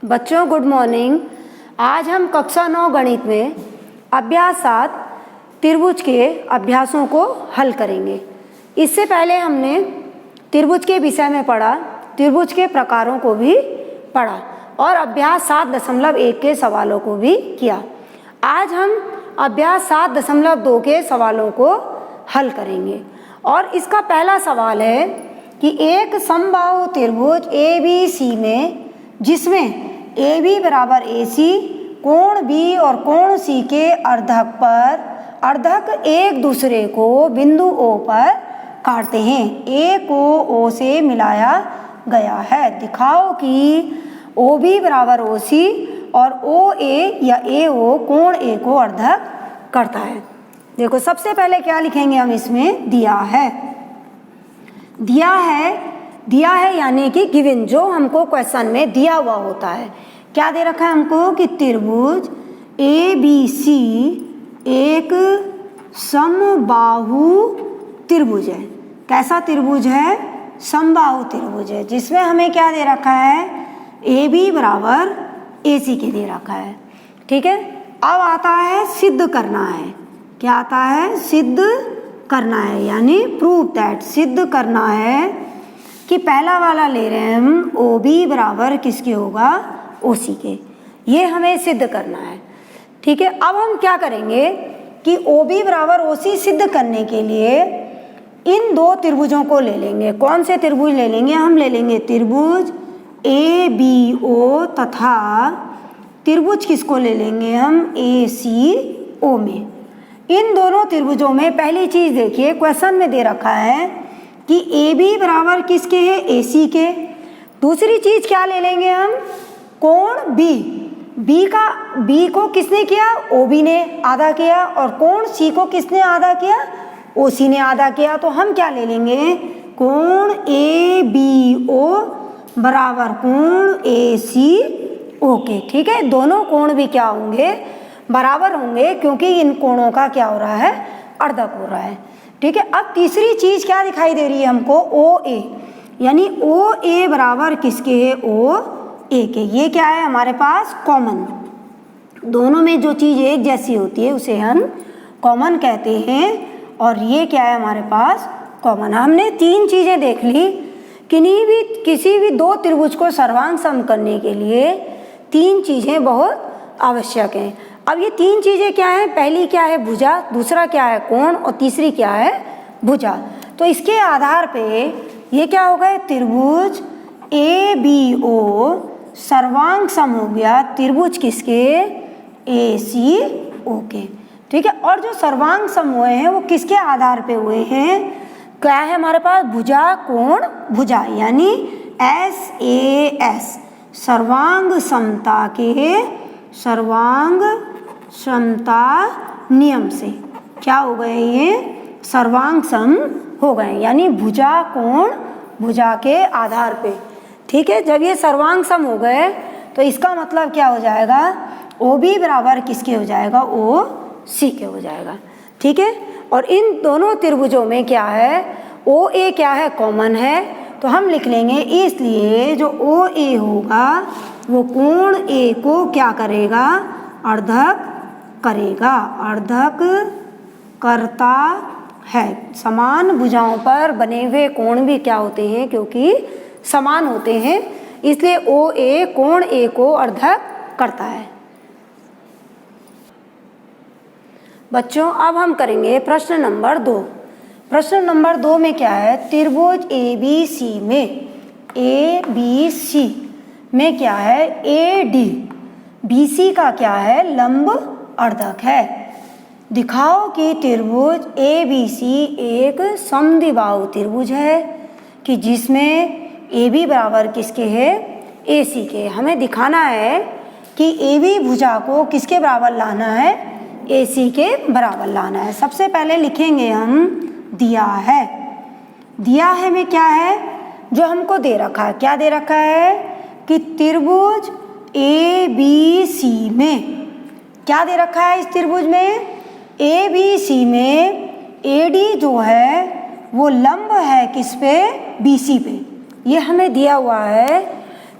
बच्चों good morning. आज हम कक्षा 9 गणित में अभ्यास 7 त्रिभुज के अभ्यासों को हल करेंगे। इससे पहले हमने त्रिभुज के विषय में पढ़ा, त्रिभुज के प्रकारों को भी पढ़ा और अभ्यास 7.1 के सवालों को भी किया। आज हम अभ्यास 7.2 के सवालों को हल करेंगे और इसका पहला सवाल है कि एक समबाहु त्रिभुज ABC में जिसमें AB बराबर AC, कोण B और कोण C के अर्धक पर अर्धक एक दूसरे को बिंदु O पर काटते हैं। A को O से मिलाया गया है। दिखाओ कि OB बराबर OC और OA या AO कोण A को अर्धक करता है। देखो सबसे पहले क्या लिखेंगे हम, इसमें दिया है यानी कि गिवन, जो हमको क्वेश्चन में दिया हुआ होता है। क्या दे रखा है हमको कि त्रिभुज ABC एक समबाहु त्रिभुज है। कैसा त्रिभुज है? समबाहु त्रिभुज है, जिसमें हमें क्या दे रखा है, AB बराबर AC के दे रखा है। ठीक है, अब आता है सिद्ध करना है। क्या आता है? सिद्ध करना है, यानी प्रूव दैट, सिद्ध करना है कि पहला वाला ले रहे हैं हम, OB बराबर किसके होगा? OC के। ये हमें सिद्ध करना है। ठीक है, अब हम क्या करेंगे कि OB बराबर OC सिद्ध करने के लिए इन दो त्रिभुजों को ले लेंगे। कौन से त्रिभुज ले लेंगे? हम ले लेंगे त्रिभुज ABO तथा त्रिभुज किसको ले लेंगे हम? ACO में। इन दोनों त्रिभुजों में पहली चीज देखिए, क्वेश्चन में दे रखा है कि AB बराबर किसके है? AC के। दूसरी चीज क्या ले लेंगे हम? कोण B को किसने किया? OB ने आधा किया और कोण C को किसने आधा किया? OC ने आधा किया। तो हम क्या ले लेंगे? कोण ABO बराबर कोण ACO के। ठीक है, दोनों कोण भी क्या होंगे? बराबर होंगे, क्योंकि इन कोणों का क्या हो रहा है? अर्धक हो रहा है। ठीक है, अब तीसरी चीज क्या दिखाई दे रही है हमको? OA, यानी OA बराबर किसके है? OA के। ये क्या है हमारे पास? कॉमन। दोनों में जो चीज एक जैसी होती है उसे हम कॉमन कहते हैं, और ये क्या है हमारे पास? कॉमन। हमने तीन चीजें देख ली। किसी भी दो त्रिभुज को सर्वांग सम करने के लिए तीन चीजें बहुत आवश्यक हैं। अब ये तीन चीजें क्या हैं? पहली क्या है? भुजा, दूसरा क्या है? कोण, और तीसरी क्या है? भुजा। तो इसके आधार पे ये क्या हो गए? त्रिभुज ABO सर्वांग सम हो गया त्रिभुज किसके? ACO के। ठीक है, और जो सर्वांग सम हुए हैं वो किसके आधार पे हुए हैं? क्या है हमारे पास? भुजा, कोण, भुजा, यानी SAS सर्वांग समता नियम से क्या हो गए? ये सर्वांग सम हो गए, यानी भुजा, कोण, भुजा के आधार पे। ठीक है, जब ये सर्वांग सम हो गए तो इसका मतलब क्या हो जाएगा? OB बराबर किसके हो जाएगा? OC के हो जाएगा। ठीक है, और इन दोनों त्रिभुजों में क्या है? OA क्या है? कॉमन है, तो हम लिख लेंगे, इसलिए जो OA होगा वो कोण A को क्या करेगा? अर्धक करेगा, अर्धक करता है। समान भुजाओं पर बने हुए कोण भी क्या होते हैं? क्योंकि समान होते हैं, इसलिए OA कोण A को अर्धक करता है। बच्चों अब हम करेंगे प्रश्न नंबर 2। प्रश्न नंबर 2 में क्या है? त्रिभुज ABC में क्या है? AD BC का क्या है? लंब अर्धक है। दिखाओ कि त्रिभुज ABC एक समद्विबाहु त्रिभुज है कि जिसमें AB बराबर किसके है? AC के। हमें दिखाना है कि AB भुजा को किसके बराबर लाना है? AC के बराबर लाना है। सबसे पहले लिखेंगे हम दिया है में क्या है जो हमको दे रखा है? क्या दे रखा है कि त्रिभुज ABC में क्या दे रखा है? इस त्रिभुज में ABC में AD जो है वो लंब है किस पे? BC पे। ये हमें दिया हुआ है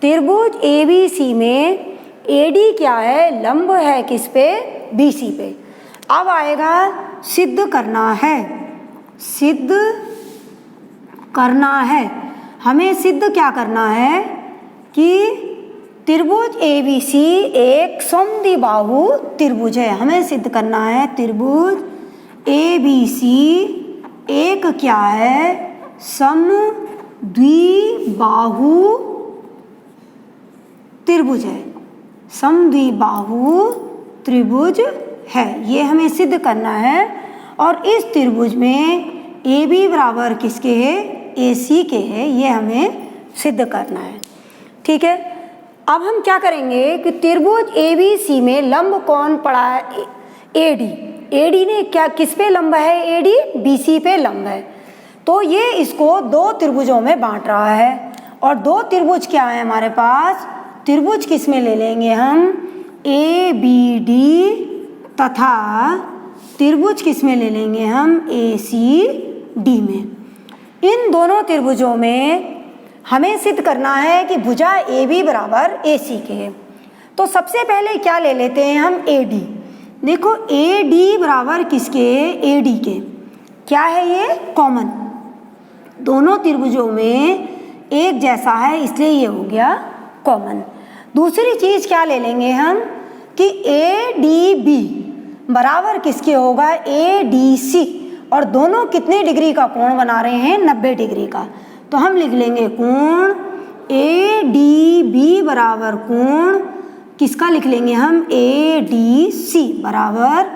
त्रिभुज ABC में AD क्या है, लंब है किस पे, BC पे। अब आएगा सिद्ध करना है, सिद्ध करना है। हमें सिद्ध क्या करना है कि त्रिभुज ABC एक समद्विबाहु त्रिभुज है। हमें सिद्ध करना है त्रिभुज ABC एक क्या है, समद्विबाहु त्रिभुज है, समद्विबाहु त्रिभुज है। ये हमें सिद्ध करना है। और इस त्रिभुज में AB बराबर किसके है, AC के है। ये हमें सिद्ध करना है। ठीक है, अब हम क्या करेंगे कि त्रिभुज ABC में लंब कौन पड़ा है, AD। AD ने क्या किस पे लंब है, AD BC पे लंब है। तो ये इसको दो त्रिभुजों में बांट रहा है। और दो त्रिभुज क्या है हमारे पास, त्रिभुज किस में ले लेंगे हम, ABD तथा त्रिभुज किस में ले लेंगे हम, ACD में। इन दोनों त्रिभुजों में हमें सिद्ध करना है कि भुजा AB बराबर AC के है। तो सबसे पहले क्या ले लेते हैं हम, AD। देखो AD बराबर किसके, AD के। क्या है ये, कॉमन, दोनों त्रिभुजों में एक जैसा है इसलिए ये हो गया कॉमन। दूसरी चीज क्या ले लेंगे हम कि ADB बराबर किसके होगा, ADC। और दोनों कितने डिग्री का कोण बना रहे हैं, 90 डिग्री का। तो हम लिख लेंगे कोण ADB बराबर कोण किसका लिख लेंगे हम, ADC बराबर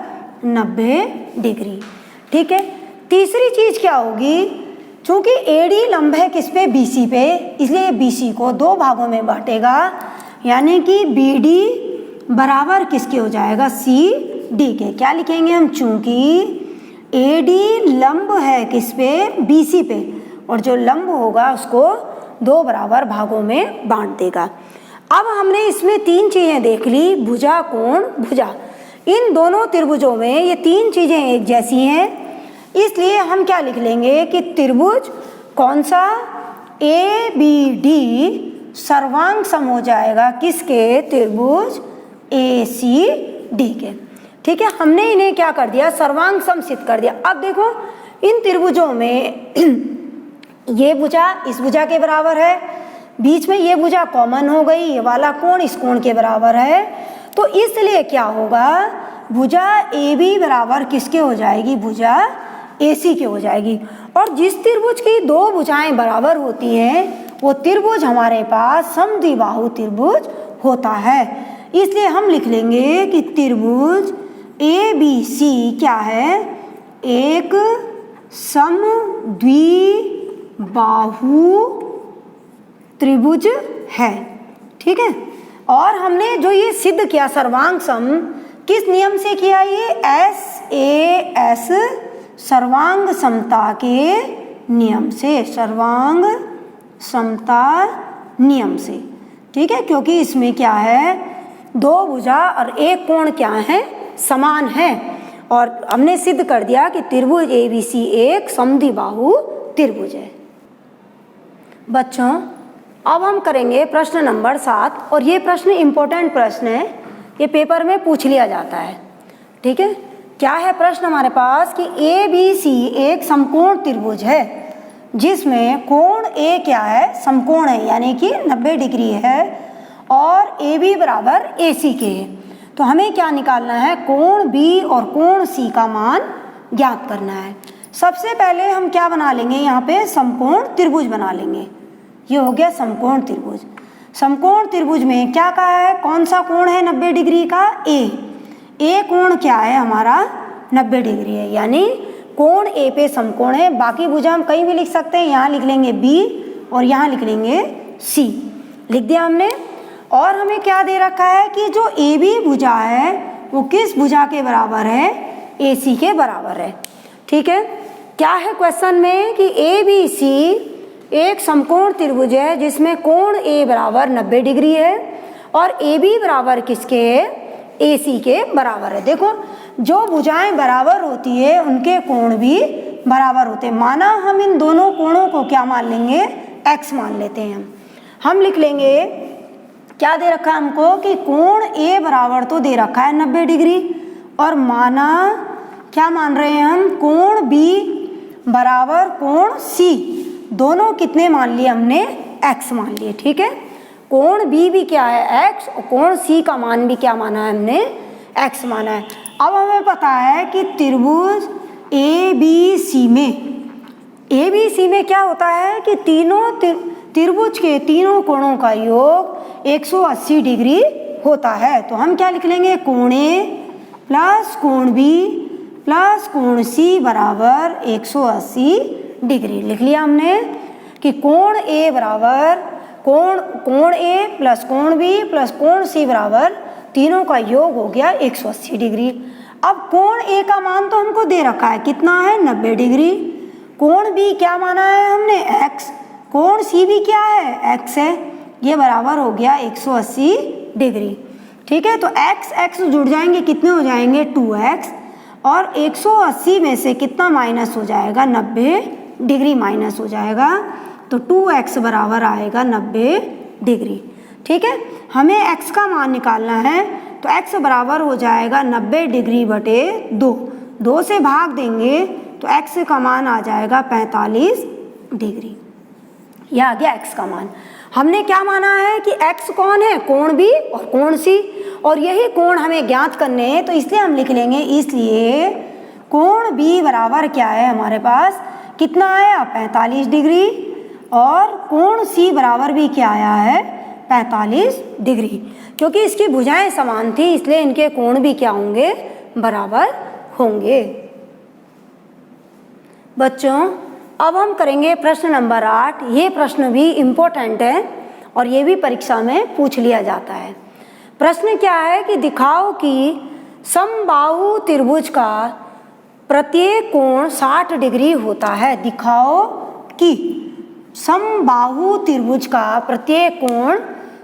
90 डिग्री। ठीक है, तीसरी चीज क्या होगी, चूंकि AD लंब है किस पे, BC पे, इसलिए BC को दो भागों में बांटेगा। यानी कि BD बराबर किसके हो जाएगा, CD के। क्या लिखेंगे हम, चूंकि AD लंब है किस पे, BC पे, और जो लंब होगा उसको दो बराबर भागों में बांट देगा। अब हमने इसमें तीन चीजें देख ली, भुजा, कोण, भुजा। इन दोनों त्रिभुजों में ये तीन चीजें एक जैसी हैं, इसलिए हम क्या लिख लेंगे कि त्रिभुज कौन सा, ABD सर्वांग सम हो जाएगा किसके, त्रिभुज ACD के। ठीक है, हमने इन्हें क्या कर दिया, सर्वांग सम सिद्ध कर दिया। अब देखो इन त्रिभुजों में ये भुजा इस भुजा के बराबर है, बीच में ये भुजा कॉमन हो गई, ये वाला कोण इस कोण के बराबर है। तो इसलिए क्या होगा, भुजा AB बराबर किसके हो जाएगी, भुजा AC के हो जाएगी। और जिस त्रिभुज की दो भुजाएं बराबर होती हैं वो त्रिभुज हमारे पास समद्विबाहु त्रिभुज होता है। इसलिए हम लिख लेंगे कि त्रिभुज ABC क्या है, एक समद्विबाहु त्रिभुज है। ठीक है, और हमने जो ये सिद्ध किया सर्वांग सम, किस नियम से किया, ये SAS सर्वांग समता के नियम से, सर्वांग समता नियम से। ठीक है, क्योंकि इसमें क्या है, दो भुजा और एक कोण क्या है, समान है। और हमने सिद्ध कर दिया कि त्रिभुज ABC एक समद्विबाहु त्रिभुज है। बच्चों अब हम करेंगे प्रश्न नंबर 7। और ये प्रश्न इम्पोर्टेंट प्रश्न है, ये पेपर में पूछ लिया जाता है। ठीक है, क्या है प्रश्न हमारे पास कि ABC एक समकोण त्रिभुज है जिसमें कोण A क्या है, समकोण है, यानी कि 90 डिग्री है, और AB बराबर AC के है। तो हमें क्या निकालना है, कोण B और कोण C का मान ज्ञात करना है। सबसे पहले हम क्या बना लेंगे, यहाँ पे समकोण त्रिभुज बना लेंगे। ये हो गया समकोण त्रिभुज। समकोण त्रिभुज में क्या कहा है, कौन सा कोण है 90 डिग्री का, A कोण क्या है हमारा 90 डिग्री है, यानी कोण A पे समकोण है। बाकी भुजा हम कहीं भी लिख सकते हैं, यहाँ लिख लेंगे B और यहाँ लिख लेंगे C, लिख दिया हमने। और हमें क्या दे रखा है कि जो AB भुजा है वो किस भुजा के बराबर है, AC के बराबर है। ठीक है, क्या है क्वेश्चन में कि ABC एक समकोण त्रिभुज है जिसमें कोण A बराबर 90 डिग्री है और AB बराबर किसके है, AC के बराबर है। देखो जो भुजाएं बराबर होती है उनके कोण भी बराबर होते हैं। माना हम इन दोनों कोणों को क्या मान लेंगे, x मान लेते हैं। हम लिख लेंगे क्या दे रखा है हमको कि कोण ए बराबर तो दे रखा है 90 डिग्री, और माना क्या मान रहे हैं हम, कोण बी बराबर कोण सी, दोनों कितने मान लिए हमने, x मान लिए। ठीक है, कोण बी भी क्या है x, और कोण सी का मान भी क्या माना है हमने, x माना है। अब हमें पता है कि त्रिभुज ए बी सी में क्या होता है कि तीनों त्रिभुज के तीनों कोणों का योग 180 डिग्री होता है। तो हम क्या लिख लेंगे, कोण ए प्लस कोण बी प्लस कोण सी बराबर 180 डिग्री। लिख लिया हमने कि कोण ए बराबर कोण ए प्लस कोण बी प्लस कोण सी बराबर तीनों का योग हो गया 180 डिग्री। अब कोण ए का मान तो हमको दे रखा है, कितना है, 90 डिग्री। कोण बी क्या माना है हमने, x, कोण सी भी क्या है, x है, ये बराबर हो गया 180 डिग्री। ठीक है, तो x जुड़ जाएंगे, कितने हो जाएंगे, 2x, और 180 में से कितना माइनस हो जाएगा, 90 डिग्री माइनस हो जाएगा, तो 2x बराबर आएगा 90 डिग्री। ठीक है, हमें x का मान निकालना है, तो x बराबर हो जाएगा 90 डिग्री बटे 2 से भाग देंगे तो x का मान आ जाएगा 45 डिग्री। यह आ गया x का मान। हमने क्या माना है कि x कौन है, कोण बी और कोण सी, और यही कोण हमें ज्ञात करने हैं, तो इसलिए हम लिख लेंगे, इसलिए कोण बी बराबर क्या है हमारे पास, कितना आया, 45 डिग्री, और कोण सी बराबर भी क्या आया है, 45 डिग्री। क्योंकि इसकी भुजाएं समान थी इसलिए इनके कोण भी क्या होंगे, बराबर होंगे। बच्चों अब हम करेंगे प्रश्न नंबर 8। ये प्रश्न भी इम्पोर्टेंट है और ये भी परीक्षा में पूछ लिया जाता है। प्रश्न क्या है कि दिखाओ कि समबाहु त्रिभुज का प्रत्येक कोण 60 डिग्री होता है। दिखाओ कि समबाहु त्रिभुज का प्रत्येक कोण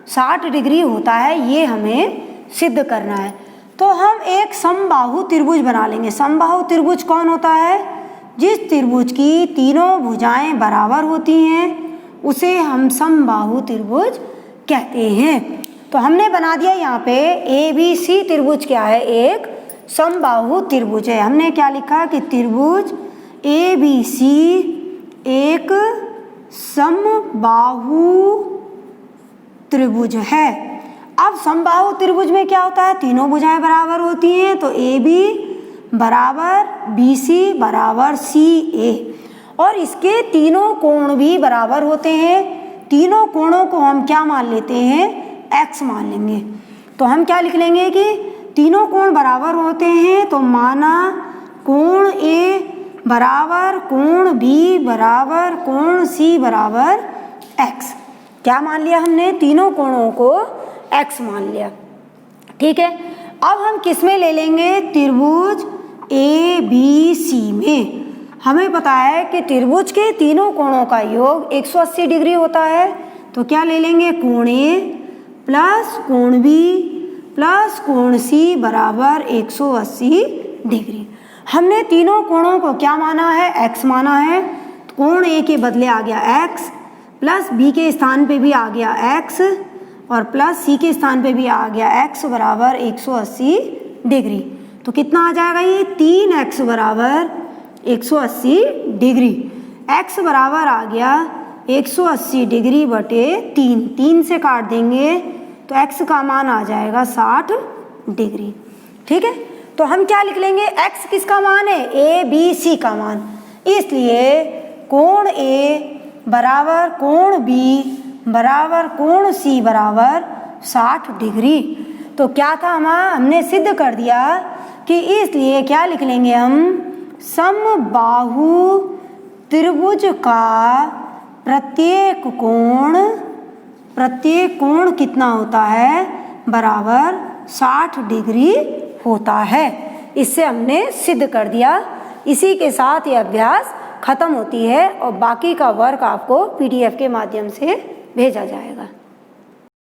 60 डिग्री होता है, ये हमें सिद्ध करना है। तो हम एक समबाहु त्रिभुज बना लेंगे। समबाहु त्रिभुज कौन होता है, जिस त्रिभुज की तीनों भुजाएं बराबर होती हैं उसे हम समबाहु त्रिभुज कहते हैं। तो हमने बना दिया यहाँ पे ABC त्रिभुज क्या है, एक समबाहु त्रिभुज है। हमने क्या लिखा कि त्रिभुज ABC एक समबाहु त्रिभुज है। अब समबाहु त्रिभुज में क्या होता है, तीनों भुजाएं बराबर होती हैं, तो AB बराबर BC बराबर CA, और इसके तीनों कोण भी बराबर होते हैं। तीनों कोणों को हम क्या मान लेते हैं, x मान लेंगे। तो हम क्या लिख लेंगे कि तीनों कोण बराबर होते हैं, तो माना कोण A बराबर कोण B बराबर कोण C बराबर x। क्या मान लिया हमने, तीनों कोणों को x मान लिया। ठीक है, अब हम किस में ले लेंगे, त्रिभुज ABC में। हमें पता है कि त्रिभुज के तीनों कोणों का योग 180 डिग्री होता है, तो क्या ले लेंगे, कोण A प्लस कोण B प्लस कोण C बराबर 180 डिग्री। हमने तीनों कोणों को क्या माना है, x माना है। तो कोण A के बदले आ गया x, प्लस B के स्थान पे भी आ गया x, और प्लस C के स्थान पे भी आ गया x बराबर 180 डिग्री। तो कितना आ जाएगा, ये 3x बराबर 180 डिग्री। x बराबर आ गया 180 डिग्री बटे 3 से काट देंगे तो x का मान आ जाएगा 60 डिग्री। ठीक है, तो हम क्या लिख लेंगे, x किसका मान है, ABC का मान। इसलिए कोण A बराबर कोण B बराबर कोण C बराबर 60 डिग्री। तो क्या था, हमने सिद्ध कर दिया कि इसलिए क्या लिख लेंगे हम, समबाहु त्रिभुज का प्रत्येक कोण कितना होता है, बराबर 60 डिग्री होता है। इससे हमने सिद्ध कर दिया। इसी के साथ ये अभ्यास खत्म होती है और बाकी का वर्क आपको PDF के माध्यम से भेजा जाएगा।